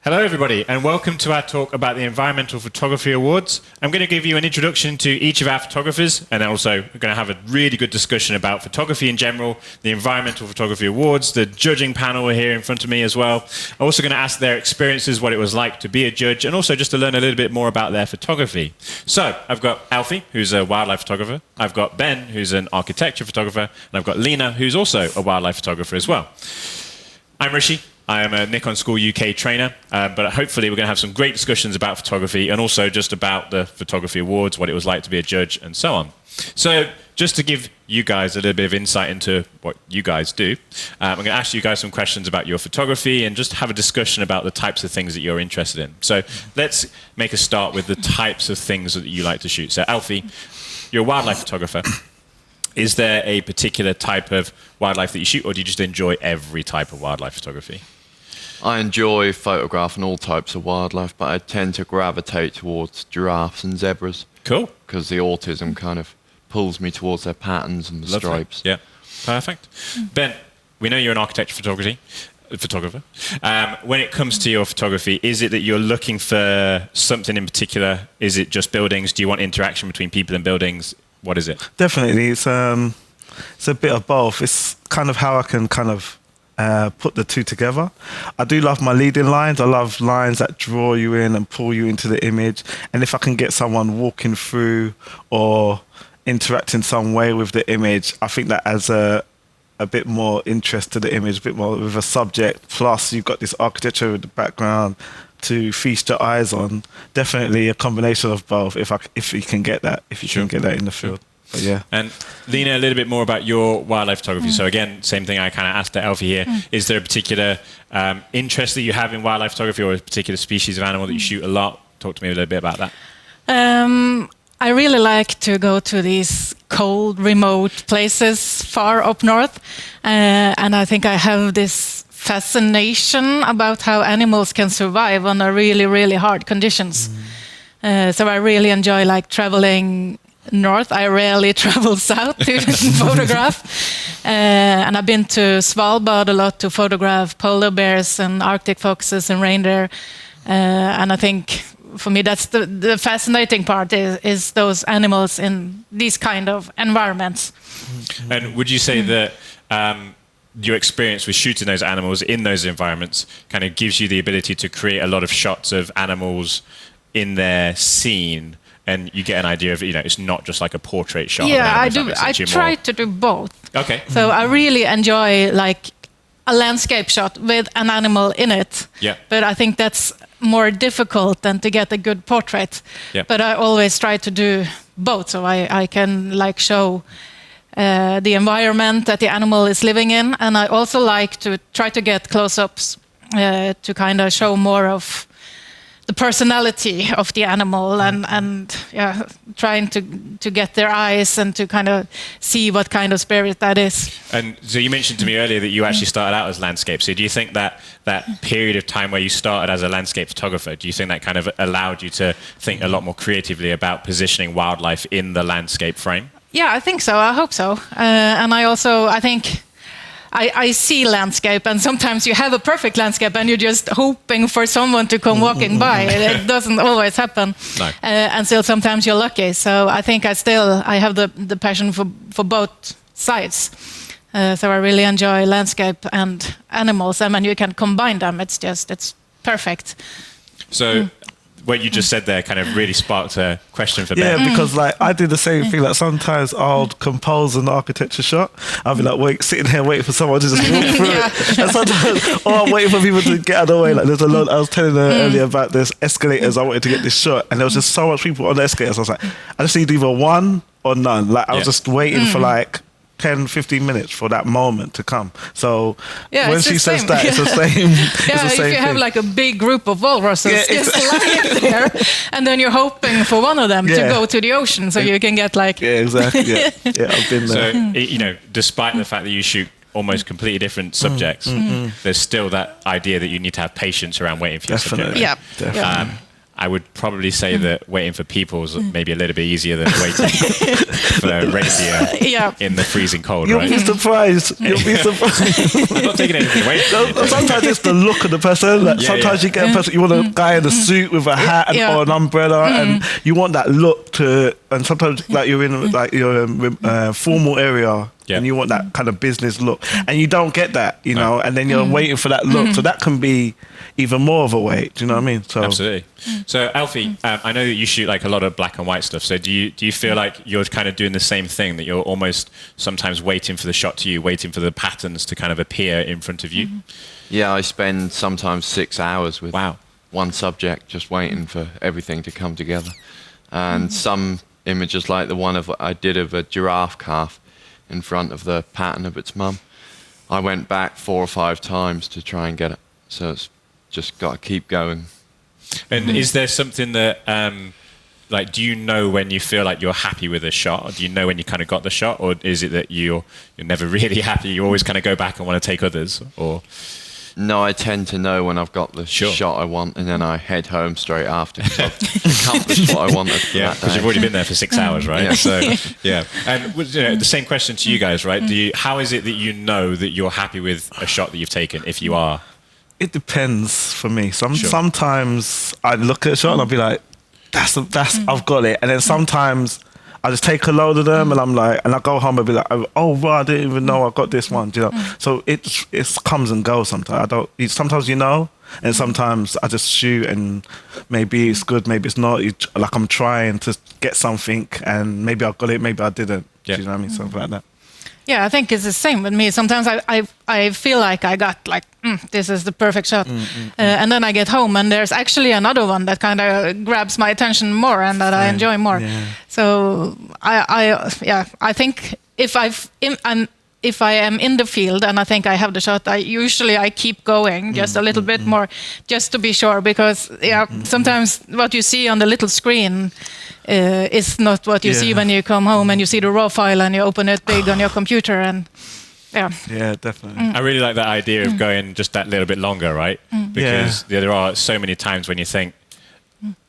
Hello everybody and welcome to our talk about the Environmental Photography Awards. I'm going to give you an introduction to each of our photographers, and then also we're going to have a really good discussion about photography in general, the Environmental Photography Awards, the judging panel are here in front of me as well. I'm also going to ask their experiences, what it was like to be a judge, and also just to learn a little bit more about their photography. So I've got Alfie, who's a wildlife photographer. I've got Ben, who's an architecture photographer, and I've got Lina, who's also a wildlife photographer as well. I'm Rishi. I am a Nikon School UK trainer, but hopefully we're going to have some great discussions about photography and also just about the Photography Awards, what it was like to be a judge, and so on. So just to give you guys a little bit of insight into what you guys do, I'm going to ask you guys some questions about your photography and just have a discussion about the types of things that you're interested in. So let's make a start with the types of things that you like to shoot. So Alfie, you're a wildlife photographer. Is there a particular type of wildlife that you shoot, or do you just enjoy every type of wildlife photography? I enjoy photographing all types of wildlife, but I tend to gravitate towards giraffes and zebras. Cool. Because the autism kind of pulls me towards their patterns and the stripes. Yeah, perfect. Ben, we know you're an architecture photographer. When it comes to your photography, is it that you're looking for something in particular? Is it just buildings? Do you want interaction between people and buildings? What is it? Definitely. It's a bit of both. It's kind of how I can put the two together. I do love my leading lines. I love lines that draw you in and pull you into the image. And if I can get someone walking through or interacting some way with the image, I think that adds a bit more interest to the image, a bit more with a subject. Plus, you've got this architecture in the background to feast your eyes on. Definitely a combination of both. If you can get that, in the field. But yeah. And Lina, a little bit more about your wildlife photography. So again, same thing I kind of asked Alfie here. Is there a particular interest that you have in wildlife photography, or a particular species of animal that you shoot a lot? Talk to me a little bit about that. I really like to go to these cold, remote places far up north. And I think I have this fascination about how animals can survive under really, really hard conditions. So I really enjoy traveling north. I rarely travel south to photograph. And I've been to Svalbard a lot to photograph polar bears and Arctic foxes and reindeer. And I think for me that's the fascinating part is those animals in these kind of environments. And would you say that your experience with shooting those animals in those environments kind of gives you the ability to create a lot of shots of animals in their scene, and you get an idea of, it's not just like a portrait shot? Yeah, I do. I try to do both. Okay. So I really enjoy a landscape shot with an animal in it. Yeah. But I think that's more difficult than to get a good portrait. Yeah. But I always try to do both, so I can show the environment that the animal is living in, and I also like to try to get close-ups to kind of show more of the personality of the animal, and trying to get their eyes and to kind of see what kind of spirit that is. And so you mentioned to me earlier that you actually started out as landscape. So do you think that period of time where you started as a landscape photographer, do you think that kind of allowed you to think a lot more creatively about positioning wildlife in the landscape frame? Yeah, I think so. I hope so. And I think I see landscape, and sometimes you have a perfect landscape and you're just hoping for someone to come walking by. It doesn't always happen. No. And still sometimes you're lucky. So I think I have the passion for both sides. So I really enjoy landscape and animals, and when you can combine them, it's perfect. So what you just said there kind of really sparked a question for Ben. Yeah, because I do the same thing. Sometimes I'll compose an architecture shot. I'll be sitting here waiting for someone to just walk through it. And sometimes, or I'm waiting for people to get out of the way. There's a lot. I was telling her earlier about this escalators. I wanted to get this shot, and there was just so much people on the escalators. I was like, I just need either one or none. I was just waiting for 10, 15 minutes for that moment to come. So when she says that, it's the same. If you have a big group of walruses just lying there, and then you're hoping for one of them to go to the ocean, so you can get Yeah, exactly. Yeah, I've been there. So despite the fact that you shoot almost completely different subjects, there's still that idea that you need to have patience around waiting for your subject. Yeah. I would probably say that waiting for people is maybe a little bit easier than waiting for reindeer in the freezing cold, You'll right? be surprised. You'll be surprised. I'm not taking anything away. Sometimes it's the look of the person. Like sometimes you get a person, you want a guy in a suit with a hat or an umbrella, and you want that look to. And sometimes, like you're in like your formal area, and you want that kind of business look, and you don't get that, you know, and then you're waiting for that look. So that can be even more of a wait. Do you know what I mean? So absolutely. So Alfie, I know that you shoot like a lot of black and white stuff. So do you feel like you're kind of doing the same thing, that you're almost sometimes waiting for the shot to you, waiting for the patterns to kind of appear in front of you? Yeah, I spend sometimes 6 hours with Wow. one subject, just waiting for everything to come together. And some images, like the one I did of a giraffe calf in front of the pattern of its mum, I went back 4 or 5 times to try and get it. So it's just got to keep going. And is there something that, like, do you know when you feel like you're happy with a shot? Or do you know when you kind of got the shot? Or is it that you're never really happy? You always kind of go back and want to take others? Or No, I tend to know when I've got the shot I want, and then I head home straight after, 'cause I've accomplished what I wanted for that day. because you've already been there for 6 hours, right? Yeah. So, yeah. And you know, the same question to you guys, right? How is it that you know that you're happy with a shot that you've taken, if you are? it depends for me. Sometimes I look at a shot and I'll be like, that's I've got it. And then sometimes I just take a load of them and I'm like, and I go home and be like, oh, well, I didn't even know I got this one. Do you know? So it comes and goes sometimes. Sometimes you know, and sometimes I just shoot and maybe it's good, maybe it's not. Like I'm trying to get something and maybe I got it, maybe I didn't. Yeah. Do you know what I mean? Something like that. Yeah, I think it's the same with me. Sometimes I feel like I got like, this is the perfect shot. And then I get home and there's actually another one that kind of grabs my attention more and that I enjoy more. Yeah. So I think if I am in the field and I think I have the shot, I keep going just a little bit more, just to be sure, because sometimes what you see on the little screen is not what you see when you come home and you see the raw file and you open it big on your computer and Yeah, definitely. I really like that idea of going just that little bit longer, right? Because there are so many times when you think,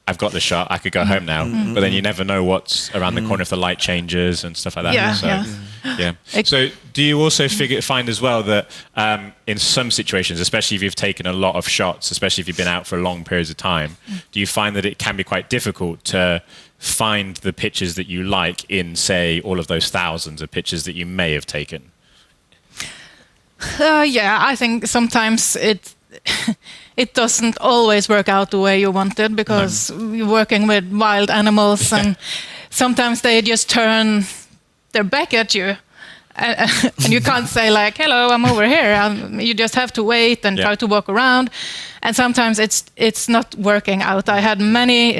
I've got the shot, I could go home now. But then you never know what's around the corner if the light changes and stuff like that. So do you also find as well that in some situations, especially if you've taken a lot of shots, especially if you've been out for long periods of time, do you find that it can be quite difficult to find the pictures that you like in, say, all of those thousands of pictures that you may have taken? I think sometimes it doesn't always work out the way you wanted, because you're working with wild animals and sometimes they just turn their back at you and you can't say like, hello, I'm over here. You just have to wait and try to walk around, and sometimes it's not working out. I had many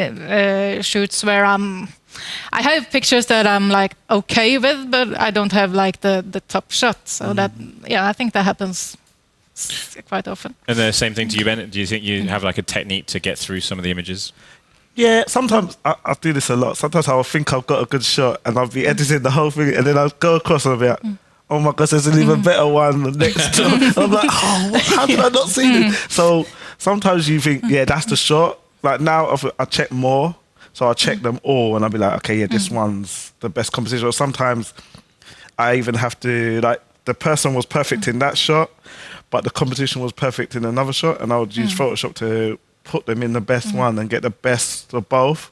shoots where I have pictures that I'm like okay with, but I don't have like the top shot. So that I think that happens quite often. And the same thing to you, Ben. Do you think you have like a technique to get through some of the images? Yeah, sometimes I do this a lot. Sometimes I'll think I've got a good shot and I'll be editing the whole thing and then I'll go across and I'll be like, oh my gosh, there's an even better one next to it. I'm like, how did I not see this? So sometimes you think, yeah, that's the shot. Like now I check more. So I'll check them all and I'll be like, okay, yeah, this one's the best composition. Or sometimes I even have to, like, the person was perfect in that shot, but the composition was perfect in another shot, and I would use Photoshop to put them in the best one and get the best of both.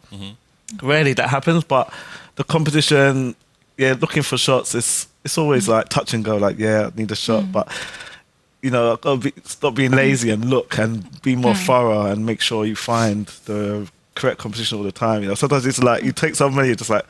Rarely that happens, but the composition, looking for shots, it's always like touch and go, like, I need a shot, but you know, I've got to stop being lazy and look and be more thorough and make sure you find the correct composition all the time. You know, sometimes it's like you take so many, you're just like,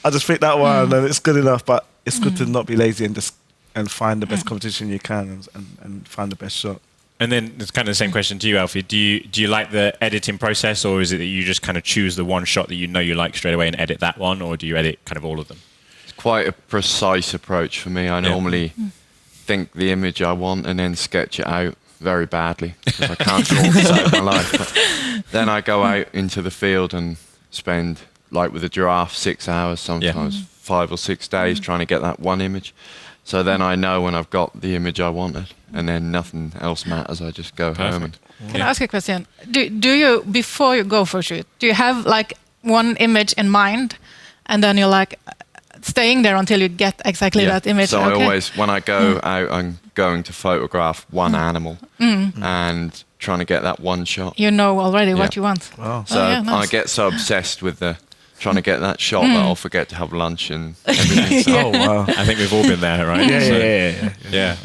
I just pick that one and it's good enough, but it's good to not be lazy and find the best competition you can and find the best shot. And then it's kind of the same question to you, Alfie. Do you like the editing process, or is it that you just kind of choose the one shot that you know you like straight away and edit that one, or do you edit kind of all of them? It's quite a precise approach for me. I normally think the image I want and then sketch it out very badly, because I can't draw to save my life. But then I go out into the field and spend, like with a giraffe, 6 hours, sometimes 5 or 6 days trying to get that one image. So then I know when I've got the image I wanted, and then nothing else matters. I just go home and Can I ask a question? Do you, before you go for a shoot, do you have like one image in mind, and then you're like staying there until you get exactly that image? So I always, when I go out, I'm going to photograph one animal and trying to get that one shot. You know already what you want. Wow. So I get so obsessed with trying to get that shot that I'll forget to have lunch and everything. So. Oh wow. I think we've all been there, right? Yeah.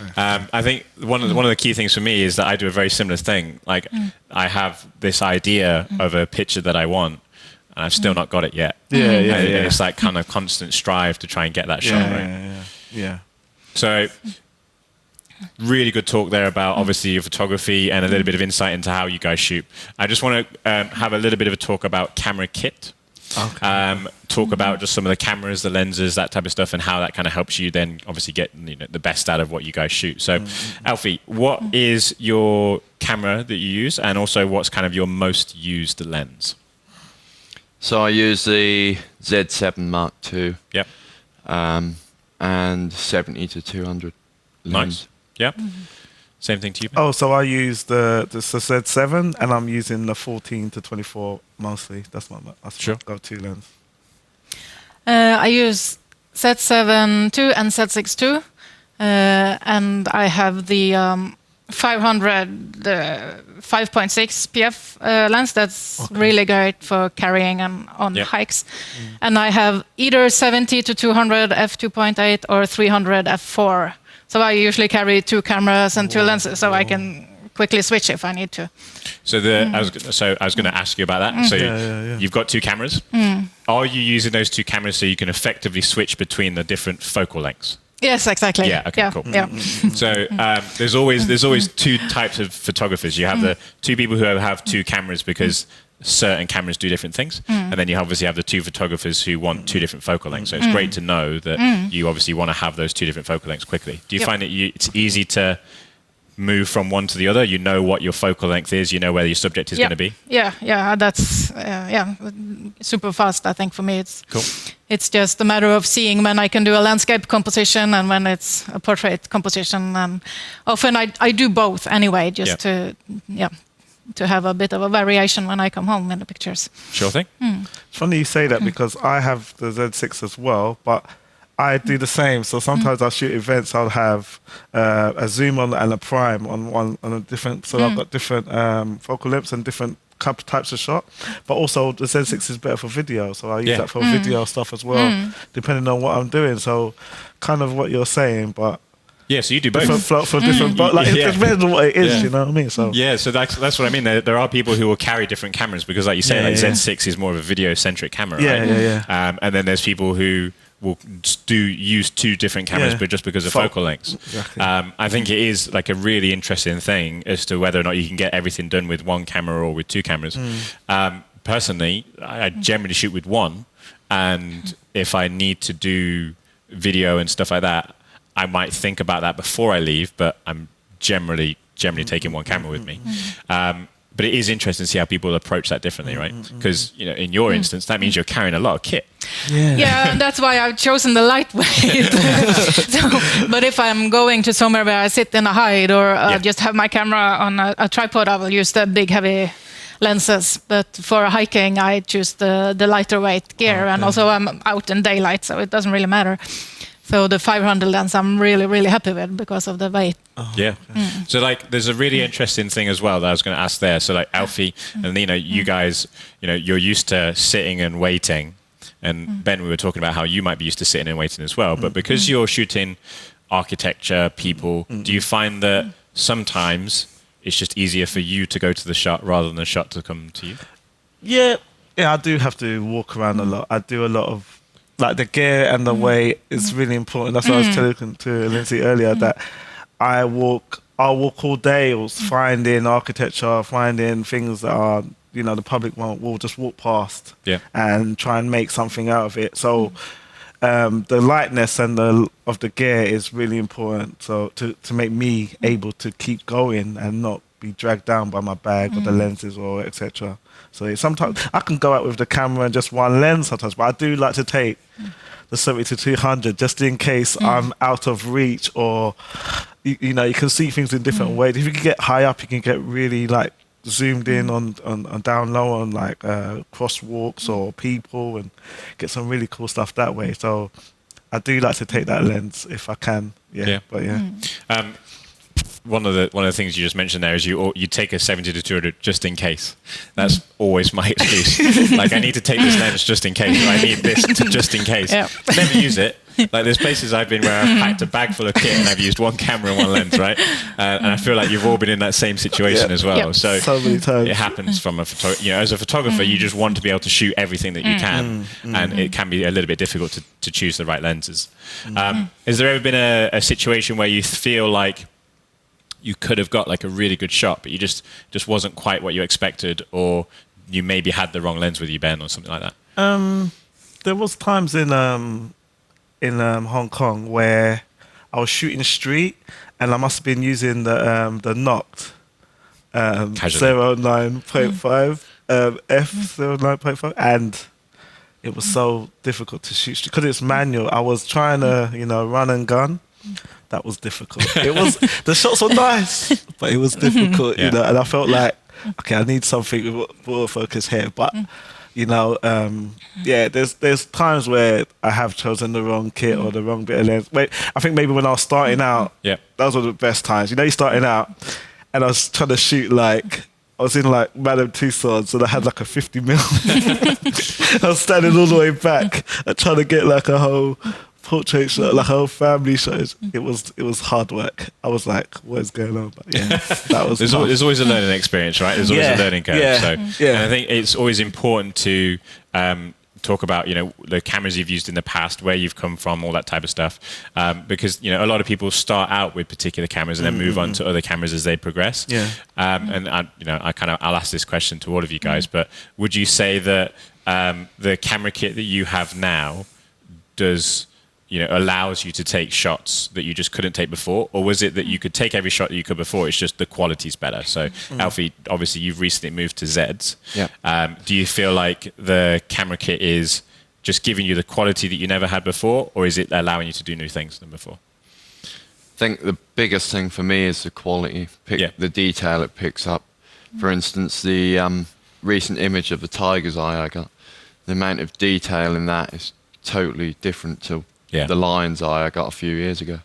I think one of the key things for me is that I do a very similar thing. Like I have this idea of a picture that I want, and I've still not got it yet. And it's like kind of constant strive to try and get that shot right. Yeah. So really good talk there about obviously your photography and a little bit of insight into how you guys shoot. I just want to have a little bit of a talk about camera kit. Okay. Talk about just some of the cameras, the lenses, that type of stuff, and how that kind of helps you then obviously get the best out of what you guys shoot. So, Alfie, what is your camera that you use, and also what's kind of your most used lens? So I use the Z7 Mark II. Yep. And 70 to 200 lens. Nice. Yep. Same thing to you. Oh, so I use the Z7, and I'm using the 14 to 24 mostly. That's my go-to lens. I use Z7 II and Z6 II, and I have the 500 5.6 PF lens. That's really great for carrying and on hikes. And I have either 70 to 200 f2.8 or 300 f4. So I usually carry 2 cameras and 2 lenses, so I can quickly switch if I need to. So I was going to ask you about that. So you've got 2 cameras. Are you using those 2 cameras so you can effectively switch between the different focal lengths? Yes, exactly. Yeah. Okay. Cool. Yeah. So there's always 2 types of photographers. You have the 2 people who have 2 cameras because certain cameras do different things, and then you obviously have the 2 photographers who want 2 different focal lengths. So it's great to know that you obviously want to have those 2 different focal lengths quickly. Do you find that it's easy to move from one to the other? You know what your focal length is. You know where your subject is going to be. Yeah. That's super fast. I think for me it's cool. It's just a matter of seeing when I can do a landscape composition and when it's a portrait composition. And often I do both anyway, just to have a bit of a variation when I come home in the pictures. Sure thing. It's funny you say that because I have the Z6 as well, but I do the same. So sometimes I shoot events. I'll have a zoom on and a prime on a different. So I've got different focal lengths and different types of shot. But also the Z6 is better for video, so I use that for video stuff as well, depending on what I'm doing. So kind of what you're saying, but. Yeah, so you do both. For different, but like it depends on what it is, you know what I mean? So so that's what I mean. There are people who will carry different cameras because, like you say, Z6 is more of a video-centric camera, right? And then there's people who will use 2 different cameras, but just because of focal lengths. Exactly. I think it is like a really interesting thing as to whether or not you can get everything done with 1 camera or with 2 cameras. Personally, I generally shoot with 1, and if I need to do video and stuff like that, I might think about that before I leave, but I'm generally taking 1 camera with me. But it is interesting to see how people approach that differently, right? Because in your instance, that means you're carrying a lot of kit. Yeah, and that's why I've chosen the lightweight. But if I'm going to somewhere where I sit in a hide or just have my camera on a tripod, I will use the big heavy lenses. But for hiking, I choose the lighter weight gear, and also I'm out in daylight, so it doesn't really matter. So the 500 lens I'm really, really happy with because of the weight. So like there's a really interesting thing as well that I was going to ask there. So like Alfie and Lina, you guys, you're used to sitting and waiting. And Ben, we were talking about how you might be used to sitting and waiting as well. But because you're shooting architecture, people, do you find that sometimes it's just easier for you to go to the shot rather than the shot to come to you? Yeah, I do have to walk around a lot. I do a lot of like the gear and the weight is really important. That's what I was telling to Lindsay earlier, that I'll walk all day finding architecture, finding things that are, the public will just walk past and try and make something out of it. So the lightness and of the gear is really important. So to make me able to keep going and not be dragged down by my bag or the lenses or etc. So sometimes I can go out with the camera and just 1 lens sometimes, but I do like to take the 70 to 200 just in case I'm out of reach, or you can see things in different ways. If you can get high up, you can get really like zoomed in on down low on like crosswalks or people and get some really cool stuff that way. So I do like to take that lens if I can. Yeah. But yeah. One of the things you just mentioned there is you take a 70 to 200 just in case. That's always my excuse. Like, I need to take this lens just in case. I need this just in case. Yeah. Never use it. Like, there's places I've been where I've packed a bag full of kit and I've used one camera and one lens, right? And I feel like you've all been in that same situation as well. Yeah. So many times. it happens from as a photographer, you just want to be able to shoot everything that you can, and it can be a little bit difficult to choose the right lenses. Has there ever been a situation where you feel like you could have got like a really good shot, but you just wasn't quite what you expected, or you maybe had the wrong lens with you, Ben, or something like that? There was times in Hong Kong where I was shooting street, and I must have been using the Noct 09.5 f09.5, and it was so difficult to shoot because it's manual. I was trying to run and gun. That was difficult. It was the shots were nice, but it was difficult, and I felt like, okay, I need something with more focus here. But there's times where I have chosen the wrong kit or the wrong bit of lens. I think maybe when I was starting out, those were the best times. You're starting out, and I was trying to shoot like I was in like Madame Tussauds, and I had like a 50mm. I was standing all the way back and trying to get like a whole portrait shot, like a whole family shot. It was hard work. I was like, what is going on? But that was there's always a learning experience, right? There's always a learning curve. And I think it's always important to talk about the cameras you've used in the past, where you've come from, all that type of stuff, because a lot of people start out with particular cameras and then move on to other cameras as they progress. And I'll ask this question to all of you guys, but would you say that the camera kit that you have now allows you to take shots that you just couldn't take before? Or was it that you could take every shot that you could before, it's just the quality's better? So Alfie, obviously you've recently moved to Zeds. Do you feel like the camera kit is just giving you the quality that you never had before, or is it allowing you to do new things than before? I think the biggest thing for me is the quality, the detail it picks up. For instance, the recent image of the tiger's eye I got, the amount of detail in that is totally different to the lion's eye I got a few years ago.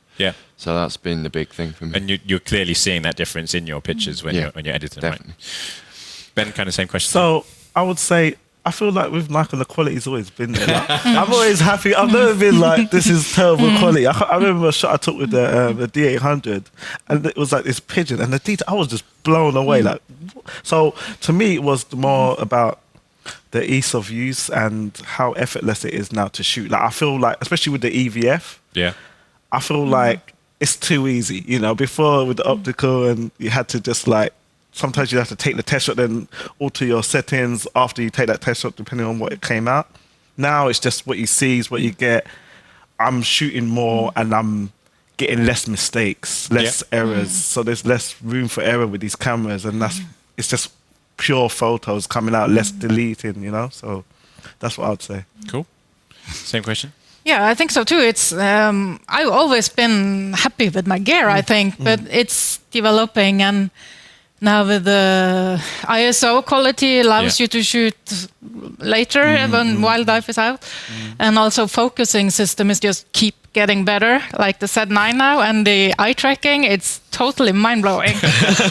So that's been the big thing for me. And you're clearly seeing that difference in your pictures when you're editing, definitely. Right? Ben, kind of same question. So I would say, I feel like with Nikon, the quality's always been there. Like, I'm always happy. I've never been like, this is terrible quality. I remember a shot I took with the D800, and it was like this pigeon, and the detail, I was just blown away. Like, so to me, it was more about the ease of use and how effortless it is now to shoot. Like, I feel like, especially with the EVF, I feel like it's too easy. Before with the optical, and you had to just like, sometimes you have to take the test shot, then alter your settings after you take that test shot, depending on what it came out. Now it's just what you see is what you get. I'm shooting more and I'm getting less mistakes, less errors. So there's less room for error with these cameras, and it's just pure photos coming out, less deleting, so that's what I would say. Cool. Same question. Yeah, I think so too. It's I've always been happy with my gear, I think, but it's developing, and now with the ISO quality allows you to shoot later when wildlife is out, and also focusing system is just keep getting better, like the Z9 now, and the eye tracking, it's totally mind-blowing.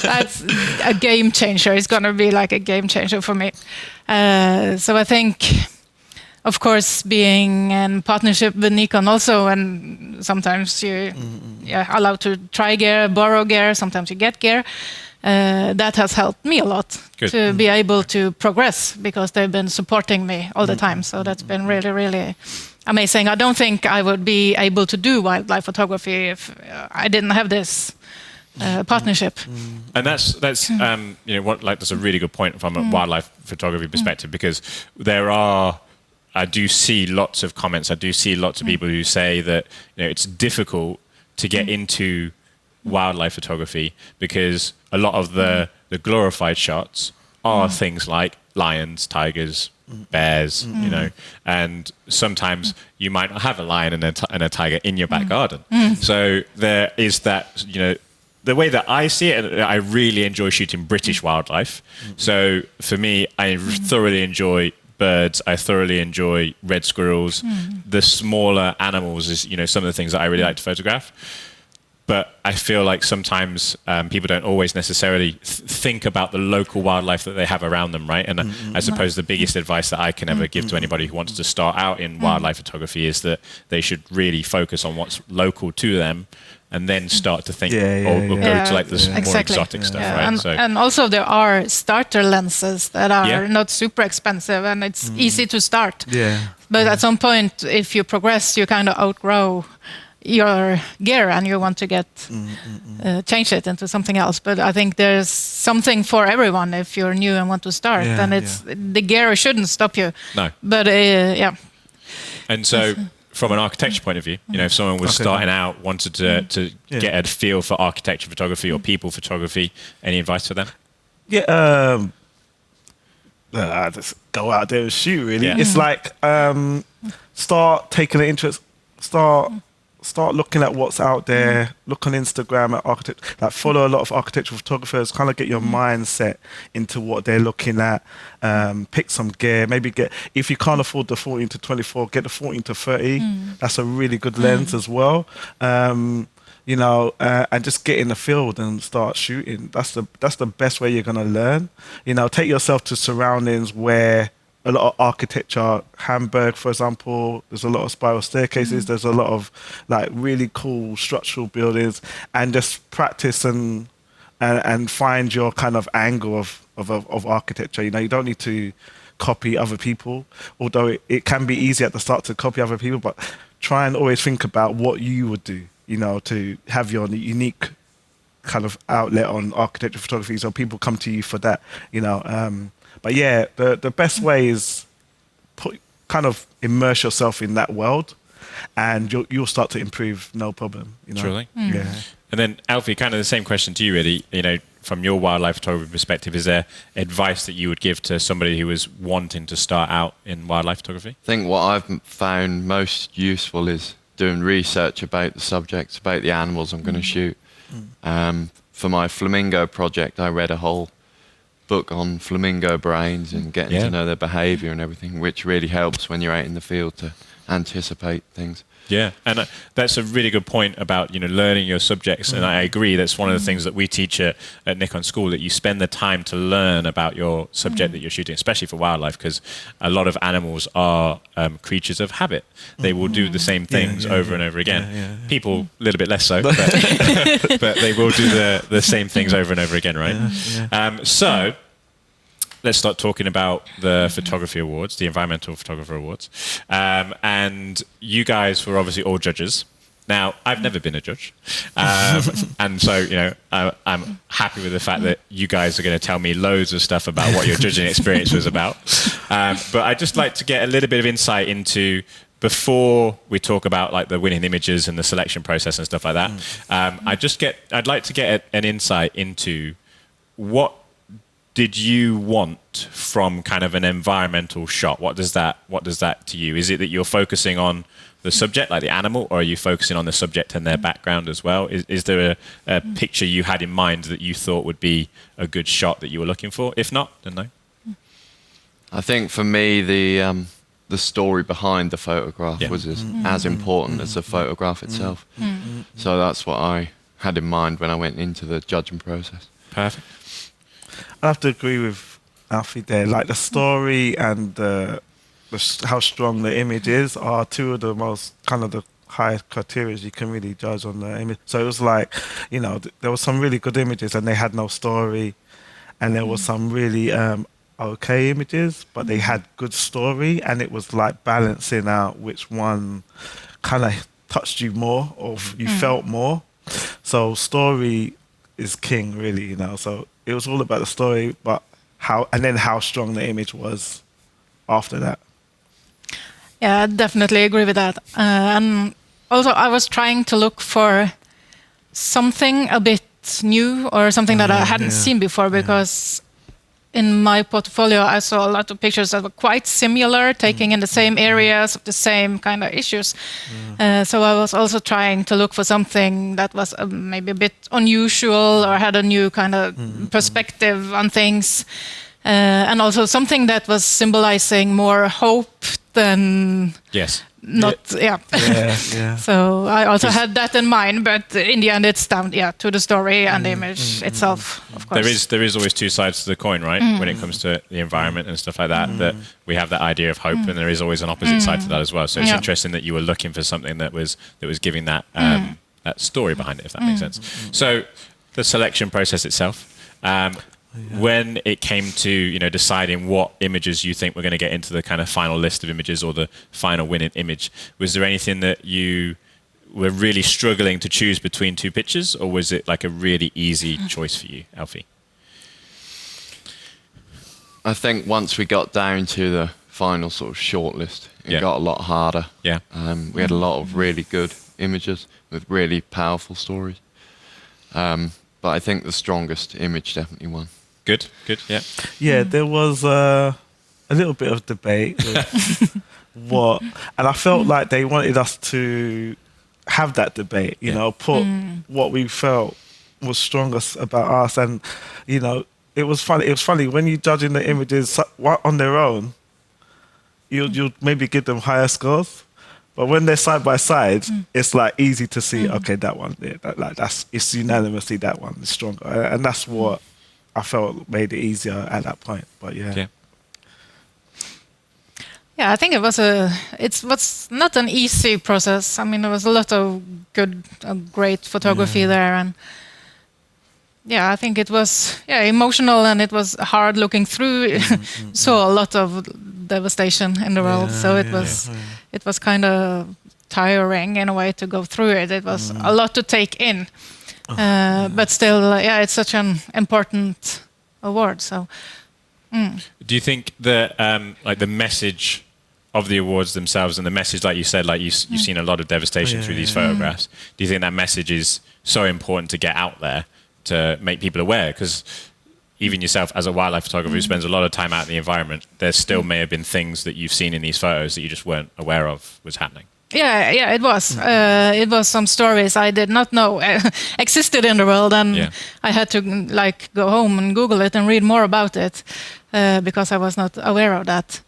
That's a game changer. It's going to be like a game changer for me. So I think, of course, being in partnership with Nikon also, and sometimes you're allowed to try gear, borrow gear, sometimes you get gear. That has helped me a lot to be able to progress, because they've been supporting me all the time. So that's been really, really amazing. I don't think I would be able to do wildlife photography if I didn't have this partnership. And that's that's a really good point from a wildlife photography perspective, because I do see lots of comments. I do see lots of people who say that it's difficult to get into wildlife photography because a lot of the glorified shots are things like lions, tigers, bears, and sometimes you might not have a lion and a tiger in your back garden. So there is that, the way that I see it, I really enjoy shooting British wildlife. So for me, I thoroughly enjoy birds. I thoroughly enjoy red squirrels. The smaller animals is, some of the things that I really like to photograph. But I feel like sometimes people don't always necessarily think about the local wildlife that they have around them, right? And I suppose the biggest advice that I can ever give to anybody who wants to start out in wildlife photography is that they should really focus on what's local to them and then start to think or go to like the more exotic stuff, right? And also there are starter lenses that are not super expensive and it's easy to start. But at some point, if you progress, you kind of outgrow your gear and you want to get change it into something else. But I think there's something for everyone if you're new and want to start. And the gear shouldn't stop you. No. But And so from an architecture point of view, if someone was starting out, wanted to get a feel for architecture photography or people photography, any advice for them? Just go out there and shoot, really. It's like start taking an interest, start looking at what's out there, look on Instagram at architect, like follow a lot of architectural photographers, kind of get your mindset into what they're looking at, pick some gear, maybe if you can't afford the 14-24, get the 14-30. That's a really good lens as well. And just get in the field and start shooting. That's the best way you're going to learn. Take yourself to surroundings where a lot of architecture, Hamburg, for example, there's a lot of spiral staircases, there's a lot of like really cool structural buildings, and just practice and find your kind of angle of architecture. You don't need to copy other people, although it can be easy at the start to copy other people, but try and always think about what you would do, to have your unique kind of outlet on architecture photography, so people come to you for that, But yeah, the best way is kind of immerse yourself in that world, and you'll start to improve, no problem. Truly. Yeah. And then Alfie, kind of the same question to you, really. From your wildlife photography perspective, is there advice that you would give to somebody who was wanting to start out in wildlife photography? I think what I've found most useful is doing research about the subjects, about the animals I'm going to shoot. For my flamingo project, I read a whole book on flamingo brains and getting to know their behavior and everything, which really helps when you're out in the field to anticipate things. Yeah, and that's a really good point about learning your subjects, and I agree. That's one of the things that we teach at Nikon School, that you spend the time to learn about your subject that you're shooting, especially for wildlife, because a lot of animals are creatures of habit. They will do the same things over and over again. People a little bit less so, but they will do the same things over and over again, right? So let's start talking about the photography awards, the Environmental Photographer Awards. And you guys were obviously all judges. Now, I've never been a judge. And so, I'm happy with the fact that you guys are going to tell me loads of stuff about what your judging experience was about. But I'd just like to get a little bit of insight into, before we talk about like the winning images and the selection process and stuff like that, I'd like to get an insight into what did you want from kind of an environmental shot? What does that to you? Is it that you're focusing on the subject, like the animal, or are you focusing on the subject and their background as well? Is there a picture you had in mind that you thought would be a good shot that you were looking for? If not, then no. I think for me, the story behind the photograph was as important as the photograph itself. So that's what I had in mind when I went into the judging process. Perfect. I have to agree with Alfie there. Like the story and how strong the image is are two of the most kind of the highest criteria you can really judge on the image. So it was like, there were some really good images and they had no story, and there was some really okay images, but they had good story, and it was like balancing out which one kind of touched you more or you felt more. So story is king, really, So it was all about the story, but how strong the image was after that. Yeah, I definitely agree with that. And also, I was trying to look for something a bit new or something that I hadn't seen before, because in my portfolio, I saw a lot of pictures that were quite similar, taking in the same areas of the same kind of issues. So I was also trying to look for something that was maybe a bit unusual or had a new kind of perspective on things. And also something that was symbolizing more hope than not. Yeah. So I also had that in mind, but in the end, it's down to the story and the image itself. Of course, there is always two sides to the coin, right? When it comes to the environment and stuff like that, that we have that idea of hope, and there is always an opposite side to that as well. So it's interesting that you were looking for something that was giving that that story behind it, if that makes sense. So the selection process itself. When it came to deciding what images you think were going to get into the kind of final list of images or the final winning image, was there anything that you were really struggling to choose between two pictures, or was it like a really easy choice for you, Alfie? I think once we got down to the final sort of shortlist, it got a lot harder. Yeah. We had a lot of really good images with really powerful stories. But I think the strongest image definitely won. Good, yeah. Yeah, there was a little bit of debate with and I felt like they wanted us to have that debate, put what we felt was strongest about us. And, it was funny. It was funny when you're judging the images on their own, you'll maybe give them higher scores. But when they're side by side, it's like easy to see, okay, that one, it's unanimously that one is stronger. And that's what I felt made it easier at that point. But yeah, I think it was not an easy process. I mean, there was a lot of great photography there, and I think it was emotional, and it was hard looking through. Saw a lot of devastation in the world, so it was kind of tiring in a way to go through it. It was a lot to take in. But still, it's such an important award. So, do you think that like the message of the awards themselves and the message, like you said, like you've seen a lot of devastation through these photographs? Do you think that message is so important to get out there to make people aware? Because even yourself, as a wildlife photographer who spends a lot of time out in the environment, there still may have been things that you've seen in these photos that you just weren't aware of was happening. Yeah, it was. It was some stories I did not know existed in the world, and I had to go home and Google it and read more about it because I was not aware of that.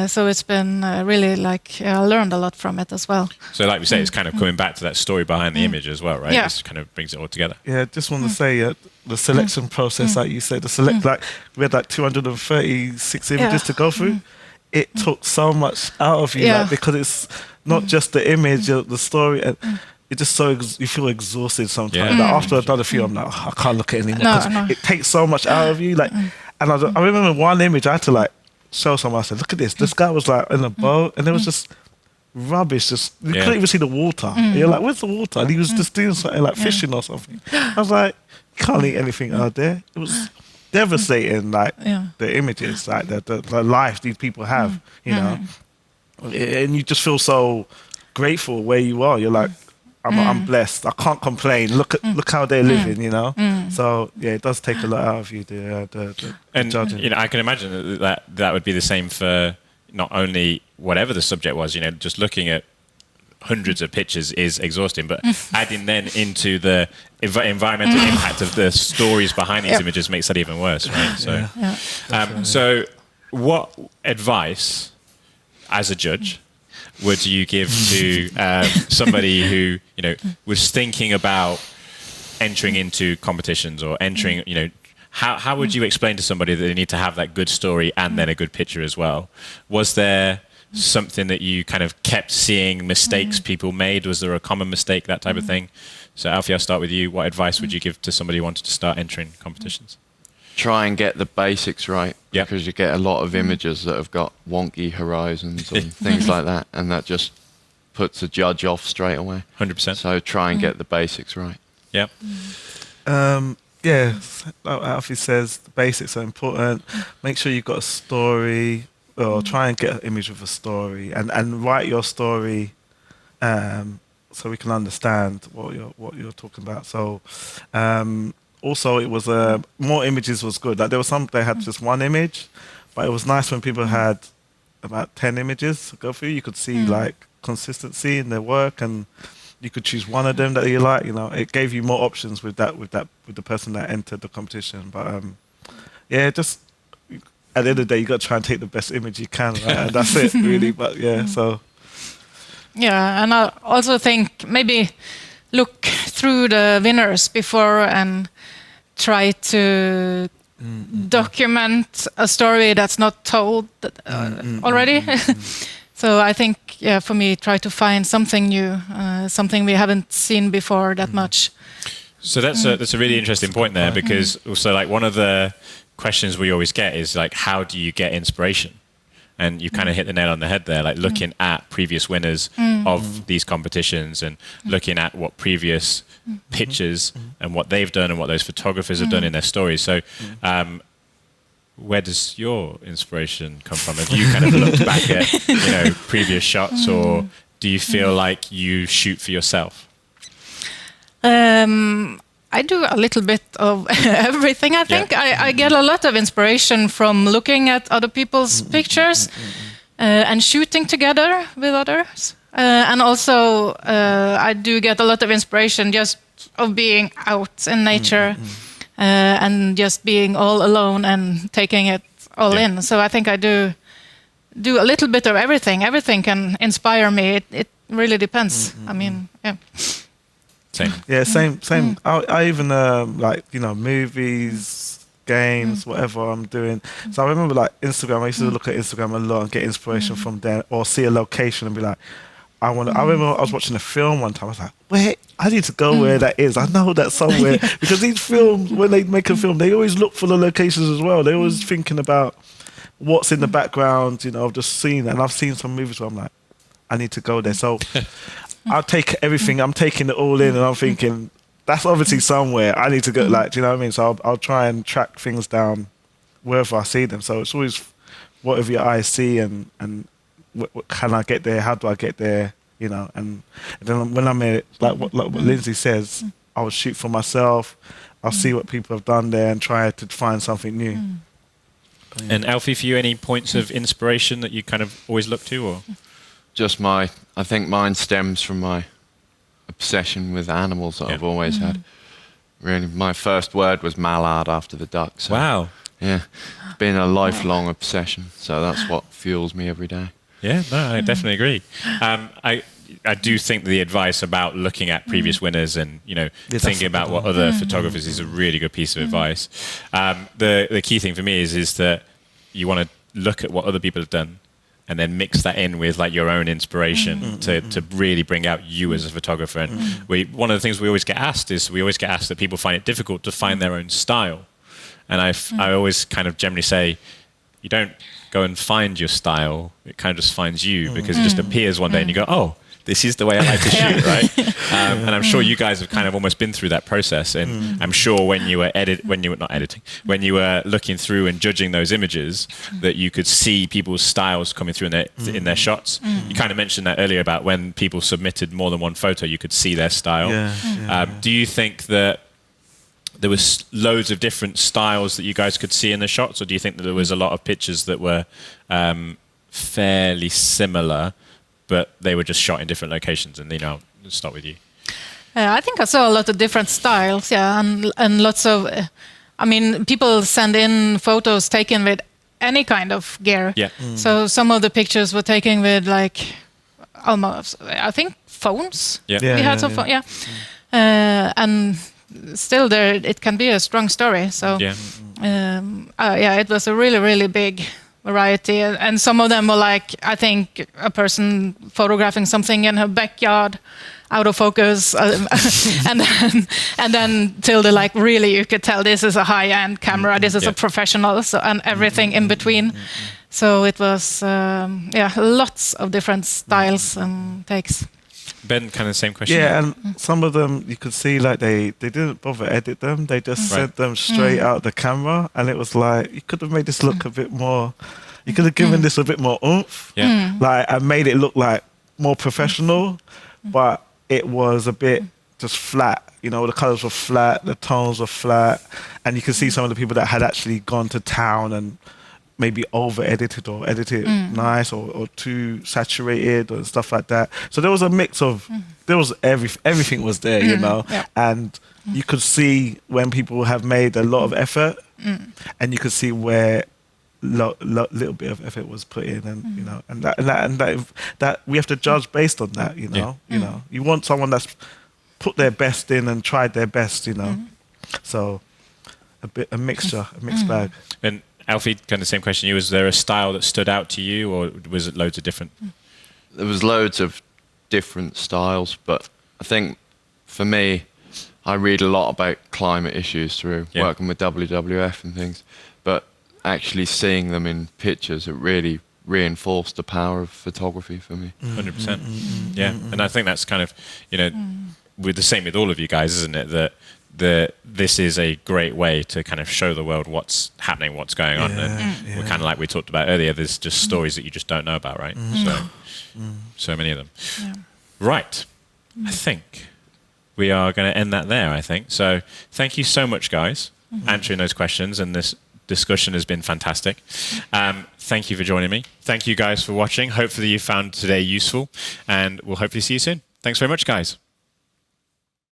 So it's been really I learned a lot from it as well. So, like we say, it's kind of coming back to that story behind the image as well, right? Yeah. This kind of brings it all together. Yeah, just want to say the selection process, like you said, we had 236 images to go through. It took so much out of you, because it's not just the image, the story, and it's just you feel exhausted sometimes. Like after I've done a few, I'm like, I can't look at it anymore because it takes so much out of you. And I remember one image I had to show someone. I said, "Look at this. This guy was in a boat, and it was just rubbish. Just you couldn't even see the water. And you're like, where's the water? And he was just doing something like fishing or something. I was like, you can't eat anything out there. It was devastating, the images, the life these people have, and you just feel so grateful where you are. You're like, I'm blessed. I can't complain. Look how they're living, So it does take a lot out of you, the judging. I can imagine that would be the same for not only whatever the subject was. Just looking at hundreds of pictures is exhausting, but adding then into the environmental impact of the stories behind these images makes that even worse, right? So, so what advice, as a judge, would you give to somebody who was thinking about entering into competitions or entering? How would you explain to somebody that they need to have that good story and then a good picture as well? Was there something that you kind of kept seeing mistakes people made? Was there a common mistake, that type of thing? So Alfie, I'll start with you. What advice would you give to somebody who wanted to start entering competitions? Try and get the basics right, because you get a lot of images that have got wonky horizons and things like that, and that just puts a judge off straight away. 100%. So try and get the basics right. Yeah. Like Alfie says, the basics are important. Make sure you've got a story, or try and get an image with a story, and write your story so we can understand what you're talking about. So also it was more images was good. Like there were some they had just one image, but it was nice when people had about 10 images to go through. You could see like consistency in their work, and you could choose one of them that you like. You know, it gave you more options with the person that entered the competition. But yeah, just at the end of the day, you got to try and take the best image you can, right? And that's it, really. But yeah, so. Yeah, and I also think maybe look through the winners before and try to document a story that's not told already. So I think, yeah, for me, try to find something new, something we haven't seen before that much. So that's a really interesting point there, because also like one of the questions we always get is like, how do you get inspiration? And you kind of hit the nail on the head there, like looking at previous winners of these competitions and looking at what previous pictures and what they've done and what those photographers have done in their stories. So where does your inspiration come from? Have you kind of looked back at previous shots, or do you feel like you shoot for yourself? I do a little bit of everything, I think. Yeah. I get a lot of inspiration from looking at other people's pictures and shooting together with others. And also, I do get a lot of inspiration just of being out in nature and just being all alone and taking it all in. So I think I do a little bit of everything. Everything can inspire me. It really depends. I mean, yeah. Same. Yeah, same. I even movies, games, whatever I'm doing. So I remember like Instagram. I used to look at Instagram a lot and get inspiration from there, or see a location and be like, I remember I was watching a film one time. I was like, wait, I need to go where that is. I know that somewhere because these films, when they make a film, they always look for the locations as well. They're always thinking about what's in the background. I've just seen that, and I've seen some movies where I'm like, I need to go there. So. I'll take everything. I'm taking it all in, and I'm thinking that's obviously somewhere I need to go. Like, do you know what I mean? So I'll try and track things down wherever I see them. So it's always whatever your eyes see, and can I get there? How do I get there? And then when I'm in, like what Lindsay says, I'll shoot for myself. I'll see what people have done there and try to find something new. And Alfie, for you, any points of inspiration that you kind of always look to, or? Just I think mine stems from my obsession with animals that I've always had. Really, my first word was mallard after the duck. So, wow. Yeah, it's been a lifelong obsession. So that's what fuels me every day. Yeah, no, I definitely agree. I do think the advice about looking at previous winners and thinking about what other photographers is a really good piece of advice. The key thing for me is that you want to look at what other people have done, and then mix that in with like your own inspiration to really bring out you as a photographer. And one of the things we always get asked that people find it difficult to find their own style. And I always kind of generally say, you don't go and find your style, it kind of just finds you, because it just appears one day and you go, oh, this is the way I like to shoot, right? And I'm sure you guys have kind of almost been through that process. And I'm sure when you were looking through and judging those images, that you could see people's styles coming through in their shots. You kind of mentioned that earlier about when people submitted more than one photo, you could see their style. Do you think that there was loads of different styles that you guys could see in the shots, or do you think that there was a lot of pictures that were fairly similar, but they were just shot in different locations? And I'll start with you. I think I saw a lot of different styles, and lots of. People send in photos taken with any kind of gear. Yeah. So some of the pictures were taken with like almost, I think, phones. Yeah. We had some phone. And still, there it can be a strong story. So it was a really, really big variety, and some of them were like, I think, a person photographing something in her backyard out of focus, and then till the like, really you could tell this is a high-end camera, this is a professional, so, and everything in between. So it was lots of different styles and takes. Ben, kind of the same question. Yeah, and some of them you could see like they didn't bother edit them. They just sent them straight out the camera, and it was like, you could have made this look a bit more. You could have given this a bit more oomph. Yeah. Like, and made it look like more professional, but it was a bit just flat. You know, the colors were flat, the tones were flat, and you can see some of the people that had actually gone to town and maybe over edited or edited nice or too saturated or stuff like that. So there was a mix of there was everything was there, you know, and you could see when people have made a lot of effort, and you could see where little bit of effort was put in, and you know, and that we have to judge based on that, you know. You know, you want someone that's put their best in and tried their best, you know. So a mixed bag. And Alfie, kind of same question to you. Was there a style that stood out to you, or was it loads of different? There was loads of different styles, but I think for me, I read a lot about climate issues through working with WWF and things, but actually seeing them in pictures, it really reinforced the power of photography for me. 100%. Yeah, and I think that's kind of, you know, with the same with all of you guys, isn't it? That this is a great way to kind of show the world what's happening, what's going on, and we're kind of like we talked about earlier. There's just stories that you just don't know about, right? So many of them. Right, I think we are going to end that there. I think so. Thank you so much, guys, answering those questions, and this discussion has been fantastic. Thank you for joining me. Thank you guys for watching. Hopefully you found today useful, and we'll hopefully see you soon. Thanks very much, guys.